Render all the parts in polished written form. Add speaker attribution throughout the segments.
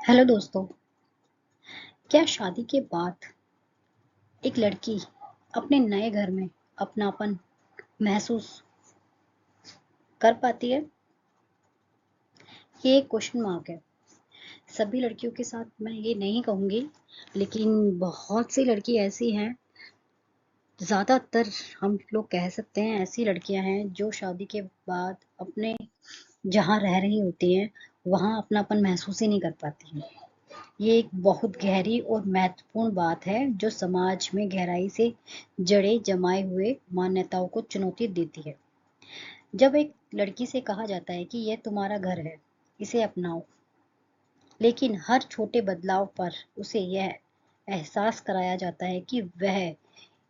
Speaker 1: Hello दोस्तों। क्या शादी के बाद एक लड़की अपने नए घर में अपनापन महसूस कर पाती है? ये एक क्वेश्चन मार्क है। सभी लड़कियों के साथ मैं ये नहीं कहूँगी, लेकिन बहुत सी लड़की ऐसी हैं, ज़्यादातर हम लोग कह सकते हैं ऐसी लड़कियां हैं जो शादी के बाद अपने जहाँ रह रही होती हैं वहाँ अपनापन महसूस ही नहीं कर पाती हैं। ये एक बहुत गहरी और महत्वपूर्ण बात है जो समाज में गहराई से जड़े जमाए हुए मान्यताओं को चुनौती देती है। जब एक लड़की से कहा जाता है कि यह तुम्हारा घर है, इसे अपनाओ, लेकिन हर छोटे बदलाव पर उसे यह एहसास कराया जाता है कि वह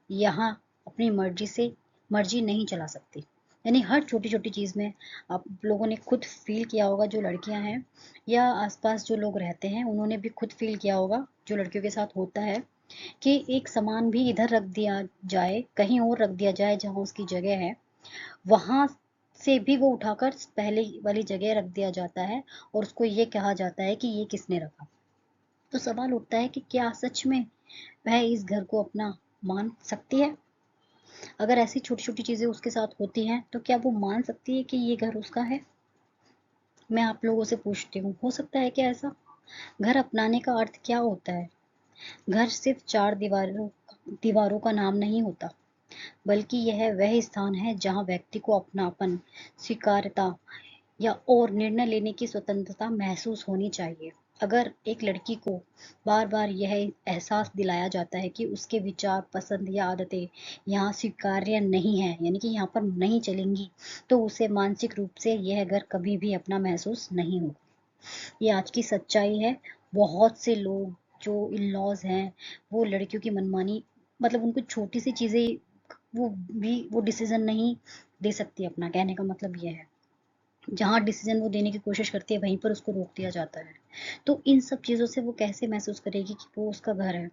Speaker 1: यहाँ अपनी मर्जी नहीं चला सकती। यानी हर छोटी छोटी चीज़ में आप लोगों ने खुद फील किया होगा, जो लड़कियां हैं या आसपास जो लोग रहते हैं उन्होंने भी खुद फील किया होगा, जो लड़कियों के साथ होता है कि एक सामान भी इधर रख दिया जाए, कहीं और रख दिया जाए जहाँ उसकी जगह है, वहां से भी वो उठाकर पहले वाली जगह रख दिया जाता है और उसको ये कहा जाता है कि ये किसने रखा। तो सवाल उठता है कि क्या सच में वह इस घर को अपना मान सकती है? अगर ऐसी छोटी छोटी चीजें उसके साथ होती हैं तो क्या वो मान सकती है कि ये घर उसका है? मैं आप लोगों से पूछती हूँ, हो सकता है क्या ऐसा? घर अपनाने का अर्थ क्या होता है? घर सिर्फ चार दीवारों दीवारों का नाम नहीं होता, बल्कि यह वह स्थान है जहाँ व्यक्ति को अपनापन, स्वीकार्यता या और निर्णय लेने की स्वतंत्रता महसूस होनी चाहिए। अगर एक लड़की को बार बार यह एहसास दिलाया जाता है कि उसके विचार, पसंद या आदतें यहाँ स्वीकार्य नहीं है, यानी कि यहाँ पर नहीं चलेंगी, तो उसे मानसिक रूप से यह घर कभी भी अपना महसूस नहीं होगा। ये आज की सच्चाई है। बहुत से लोग जो इन लॉज हैं वो लड़कियों की मनमानी, मतलब उनको छोटी सी चीजें वो डिसीजन नहीं दे सकती अपना, कहने का मतलब यह है। जहाँ डिसीजन वो देने की कोशिश करती है वहीं पर उसको रोक दिया जाता है। तो इन सब चीज़ों से वो कैसे महसूस करेगी कि वो उसका घर है?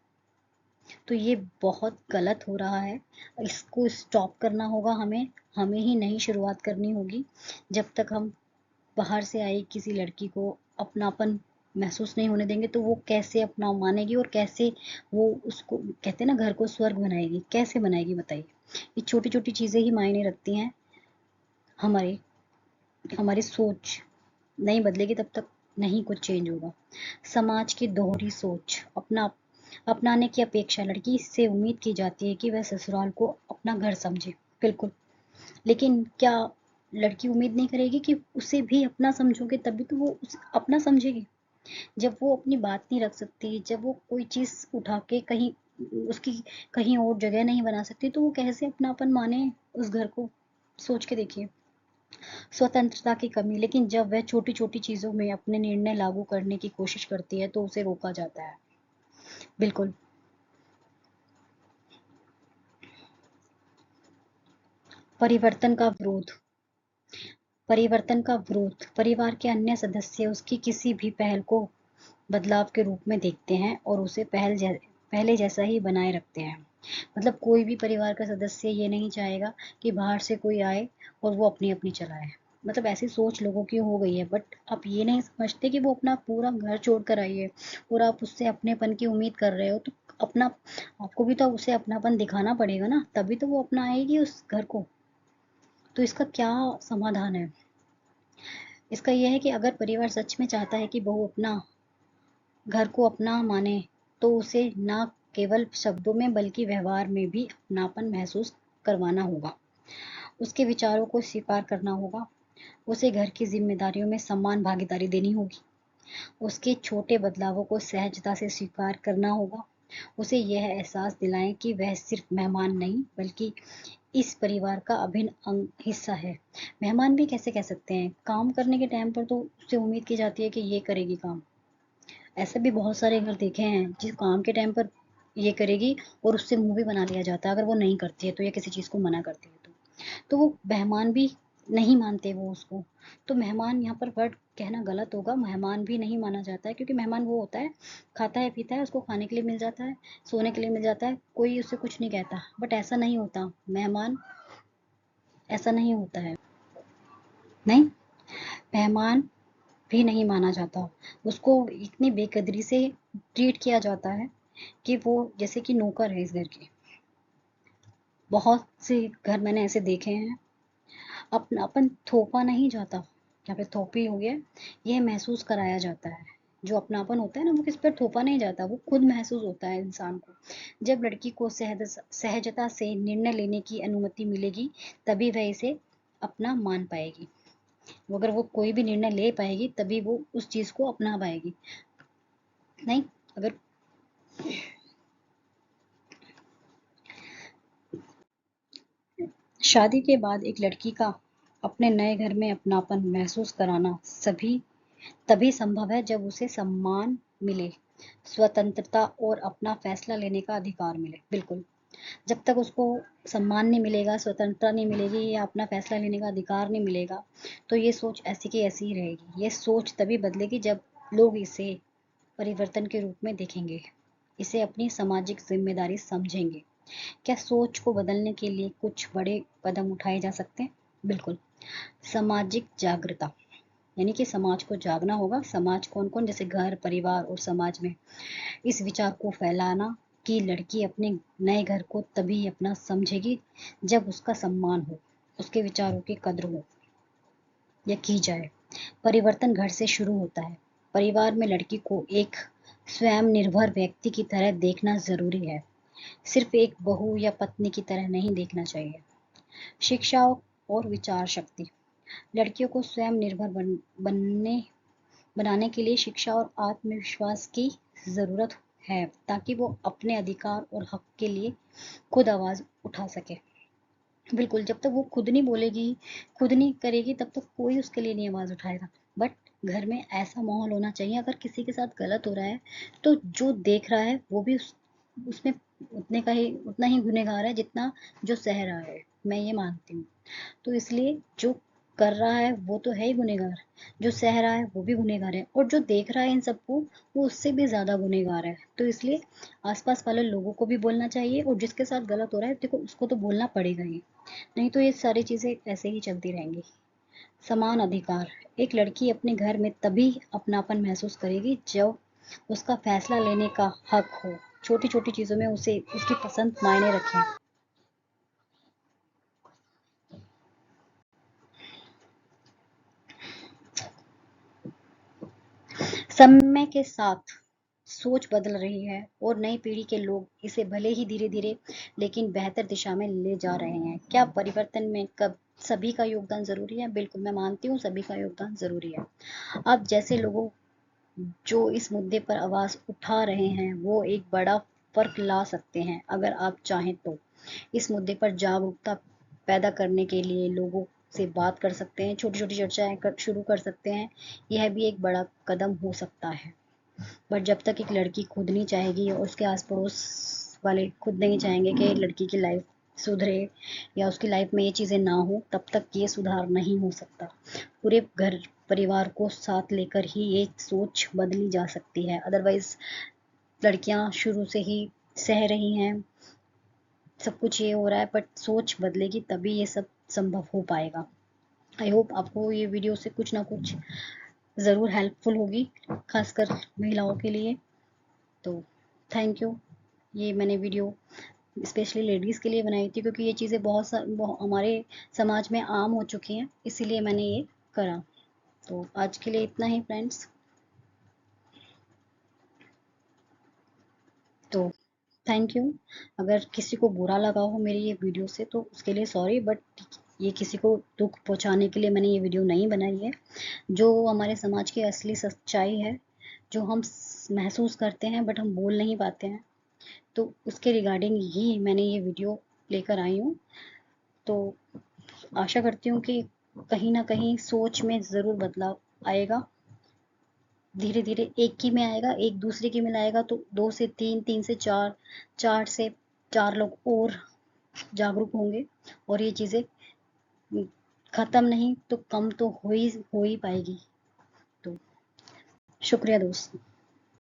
Speaker 1: तो ये बहुत गलत हो रहा है। इसको स्टॉप करना होगा हमें, हमें ही नई शुरुआत करनी होगी। जब तक हम बाहर से आई किसी लड़की को अपनापन महसूस नहीं होने देंगे तो वो कैसे अपना मानेगी और कैसे वो उसको कहते हैं ना घर को स्वर्ग बनाएगी, कैसे बनाएगी बताइए? ये छोटी छोटी चीज़ें ही मायने रखती हैं। हमारी हमारी सोच नहीं बदलेगी तब तक नहीं कुछ चेंज होगा। समाज की दोहरी सोच, अपनाने की अपेक्षा, लड़की से उम्मीद की जाती है कि वह ससुराल को अपना घर समझे। बिल्कुल, लेकिन क्या लड़की उम्मीद नहीं करेगी कि उसे भी अपना समझोगे तभी तो वो अपना समझेगी? जब वो अपनी बात नहीं रख सकती, जब वो कोई चीज़ उठा के कहीं उसकी कहीं और जगह नहीं बना सकती, तो वो कैसे अपनापन माने उस घर को? सोच के देखिए। स्वतंत्रता की कमी, लेकिन जब वह छोटी छोटी चीजों में अपने निर्णय लागू करने की कोशिश करती है तो उसे रोका जाता है। बिल्कुल। परिवर्तन का विरोध, परिवार के अन्य सदस्य उसकी किसी भी पहल को बदलाव के रूप में देखते हैं और उसे पहले जैसा ही बनाए रखते हैं। मतलब कोई भी परिवार का सदस्य ये नहीं चाहेगा कि बाहर से कोई आए और वो अपनी अपनी चलाए। मतलब ऐसी सोच लोगों की हो गई है, बट आप ये नहीं समझते कि वो अपना पूरा घर छोड़ कर आई है और आप उससे अपनेपन की उम्मीद कर रहे हो, तो अपना आपको भी तो उसे अपनापन दिखाना पड़ेगा ना, तभी तो वो अपना आएगी उस घर को। तो इसका क्या समाधान है? इसका यह है कि अगर परिवार सच में चाहता है कि बहू अपना घर को अपना माने, तो उसे ना केवल शब्दों में बल्कि व्यवहार में भी अपनापन महसूस करवाना होगा। उसके विचारों को स्वीकार करना होगा, उसे घर की जिम्मेदारियों में समान भागीदारी देनी होगी, उसके छोटे बदलावों को सहजता से स्वीकार करना होगा, उसे यह एहसास दिलाएं कि वह सिर्फ मेहमान नहीं बल्कि इस परिवार का अभिन्न हिस्सा है। मेहमान भी कैसे कह सकते हैं? काम करने के टाइम पर तो उससे उम्मीद की जाती है कि ये करेगी काम। ऐसे भी बहुत सारे घर देखे हैं जिस काम के टाइम पर ये करेगी और उससे मुंह भी बना लिया जाता है अगर वो नहीं करती है तो, या किसी चीज़ को मना करती है तो वो मेहमान भी नहीं मानते वो उसको। तो मेहमान यहाँ पर वर्ड कहना गलत होगा, मेहमान भी नहीं माना जाता है, क्योंकि मेहमान वो होता है खाता है पीता है, उसको खाने के लिए मिल जाता है, सोने के लिए मिल जाता है, कोई उससे कुछ नहीं कहता। बट ऐसा नहीं होता मेहमान, ऐसा नहीं होता है। नहीं, मेहमान भी नहीं माना जाता। उसको इतनी बेकदरी से ट्रीट किया जाता है कि वो जैसे कि नौकर है इस घर के। बहुत से घर मैंने ऐसे देखे हैं। अपनापन थोपा नहीं जाता, यहाँ पे थोपी हो गया, ये महसूस कराया जाता है। जो अपनापन होता है ना, वो किस पर थोपा नहीं जाता, वो खुद महसूस होता है इंसान को। जब लड़की को सहजता से निर्णय लेने की अनुमति मिलेगी, तभी वह इसे अपना मान पाएगी। वो अगर वो कोई भी निर्णय ले पाएगी, तभी वो उस चीज को अपना पाएगी। नहीं, अगर शादी के बाद एक लड़की का अपने नए घर में अपनापन महसूस कराना सभी तभी संभव है जब उसे सम्मान मिले, स्वतंत्रता और अपना फैसला लेने का अधिकार मिले। बिल्कुल, जब तक उसको सम्मान नहीं मिलेगा, स्वतंत्रता नहीं मिलेगी या अपना फैसला लेने का अधिकार नहीं मिलेगा, तो ये सोच ऐसी की ऐसी ही रहेगी। ये सोच तभी बदलेगी जब लोग इसे परिवर्तन के रूप में देखेंगे, इसे अपनी सामाजिक जिम्मेदारी समझेंगे। क्या सोच को बदलने के लिए कुछ बड़े कदम उठाए जा सकते हैं? बिल्कुल। सामाजिक जागरूकता, यानी कि समाज को जागना होगा। समाज कौन कौन, जैसे घर, परिवार और समाज में इस विचार को फैलाना कि लड़की अपने नए घर को तभी अपना समझेगी जब उसका सम्मान हो, उसके विचारों की कद्र हो या की जाए। परिवर्तन घर से शुरू होता है। परिवार में लड़की को एक स्वयं निर्भर व्यक्ति की तरह देखना जरूरी है, सिर्फ एक बहू या पत्नी की तरह नहीं देखना चाहिए। शिक्षा और विचार शक्ति, लड़कियों को स्वयं निर्भर बनने बनाने के लिए शिक्षा और आत्मविश्वास की जरूरत है, ताकि वो अपने अधिकार और हक के लिए खुद आवाज उठा सके। बिल्कुल, जब तक वो खुद नहीं बोलेगी, खुद नहीं करेगी, तब तक कोई उसके लिए नहीं आवाज उठाएगा। बट घर में ऐसा माहौल होना चाहिए, अगर किसी के साथ गलत हो रहा है, तो जो देख रहा है वो भी उसमें उतना ही गुनहगार है जितना जो सह रहा है। मैं ये मानती हूँ। तो इसलिए जो कर रहा है वो तो है ही गुनहगार, जो सह रहा है वो भी गुनहगार है, और जो देख रहा है इन सबको, वो उससे भी ज्यादा गुनहगार है। तो इसलिए आसपास वाले लोगों को भी बोलना चाहिए, और जिसके साथ गलत हो रहा है, देखो उसको तो बोलना पड़ेगा ही, नहीं तो ये सारी चीजें ऐसे ही चलती रहेंगी। समान अधिकार, एक लड़की अपने घर में तभी अपनापन महसूस करेगी जब उसका फैसला लेने का हक हो, छोटी छोटी चीजों में उसे उसकी पसंद मायने रखे। समय के साथ सोच बदल रही है, और नई पीढ़ी के लोग इसे भले ही धीरे धीरे लेकिन बेहतर दिशा में ले जा रहे हैं। क्या परिवर्तन में कब सभी का योगदान जरूरी है? बिल्कुल, मैं मानती हूँ सभी का योगदान जरूरी है। अब जैसे लोगों जो इस मुद्दे पर आवाज उठा रहे हैं, वो एक बड़ा फर्क ला सकते हैं। अगर आप चाहें तो इस मुद्दे पर जागरूकता पैदा करने के लिए लोगों से बात कर सकते हैं, छोटी छोटी चर्चाएं शुरू कर सकते हैं। यह भी एक बड़ा कदम हो सकता है। बट जब तक एक लड़की खुद नहीं चाहेगी और उसके आस पड़ोस वाले खुद नहीं चाहेंगे कि लड़की की लाइफ सुधरे या उसकी लाइफ में ये चीज़ें ना हो, तब तक ये सुधार नहीं हो सकता। पूरे घर परिवार को साथ लेकर ही ये सोच बदली जा सकती है। अदरवाइज लड़कियां शुरू से ही सह रही हैं, सब कुछ ये हो रहा है, बट सोच बदलेगी तभी ये सब संभव हो पाएगा। आई होप आपको ये वीडियो से कुछ ना कुछ ज़रूर हेल्पफुल होगी, खासकर महिलाओं के लिए। तो थैंक यू। ये मैंने वीडियो स्पेशली लेडीज़ के लिए बनाई थी, क्योंकि ये चीज़ें हमारे समाज में आम हो चुकी हैं, इसीलिए मैंने ये करा। तो आज के लिए इतना ही फ्रेंड्स। तो थैंक यू। अगर किसी को बुरा लगा हो मेरी ये वीडियो से, तो उसके लिए सॉरी, बट ये किसी को दुख पहुंचाने के लिए मैंने ये वीडियो नहीं बनाई है। जो हमारे समाज की असली सच्चाई है, जो हम महसूस करते हैं बट हम बोल नहीं पाते हैं, तो उसके रिगार्डिंग ही मैंने ये वीडियो लेकर आई हूँ। तो आशा करती हूँ कि कहीं ना कहीं सोच में ज़रूर बदलाव आएगा। धीरे धीरे एक की में आएगा, एक दूसरे की में लाएगा, तो दो से तीन, तीन से चार, चार से चार लोग और जागरूक होंगे, और ये चीज़ें खत्म नहीं तो कम तो हो ही पाएगी। तो शुक्रिया दोस्त।